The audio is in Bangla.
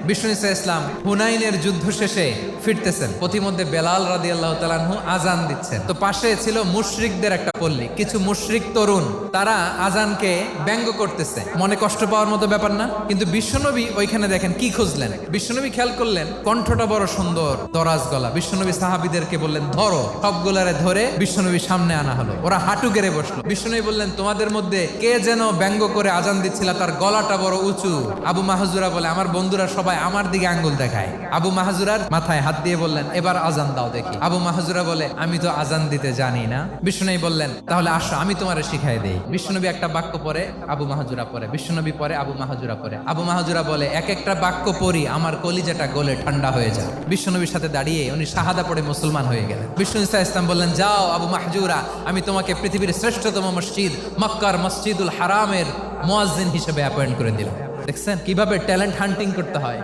বিষ্ণু ইসা ইসলাম হুনাইনের যুদ্ধ শেষে ফিরতেছেন, পথিমধ্যে বেলাল রাদিয়াল্লাহু তাআলা আনহু আজান দিচ্ছেন। তো পাশে ছিল মুশরিকদের একটা পল্লী, কিছু মুশরিক তরুণ, তারা আজানকে ব্যঙ্গ করতেছে। মনে কষ্ট পাওয়ার মতো ব্যাপার না, কিন্তু বিশ্বনবী ওইখানে দেখেন কি খুঁজলেন। বিশ্বনবী খেয়াল করলেন কণ্ঠটা বড় সুন্দর, দরাজ গলা। বিশ্বনবী সাহাবীদেরকে বললেন ধরো, সবগুলারে ধরে বিশ্বনবী সামনে আনা হলো। ওরা হাঁটু গেড়ে বসলো। বিশ্বনবী বললেন তোমাদের মধ্যে কে যেন ব্যঙ্গ করে আজান দিচ্ছিল, তার গলাটা বড় উঁচু। আবু মাহজুরা বলে আমার বন্ধুরা সবাই আমার দিকে আঙ্গুল দেখায়। আবু মাহজুরার মাথায় হাত দিয়ে বললেন এবার আজান দাও দেখি। আবু মাহজুরা বলে আমি তো আজান দিতে জানি না। বিশ্বনবী বললেন তাহলে আসো আমি তোমারে শিখাই দেই। বিশ্বনবী একটা বাক্য পরে, আবু মাহজুরা পরে, বিশ্বনবী পরে, আবু মাহজুরা পরে। আবু মাহজুরা বলে এক একটা বাক্য পড়ি আমার কলিজাটা গলে ঠান্ডা হয়ে যায়। বিশ্বনবীর সাথে দাঁড়িয়ে উনি শাহাদা পড়ে মুসলমান হয়ে গেলেন। বিষ্ণু ইসা ইসলাম বললেন যাও আবু মাহজুরা, আমি তোমাকে পৃথিবীর শ্রেষ্ঠতম মসজিদ মক্কার মসজিদুল হারামের মুয়াজ্জিন হিসেবে অ্যাপয়েন্ট করে দিলাম। দেখছেন কিভাবে ট্যালেন্ট হান্টিং করতে হয়।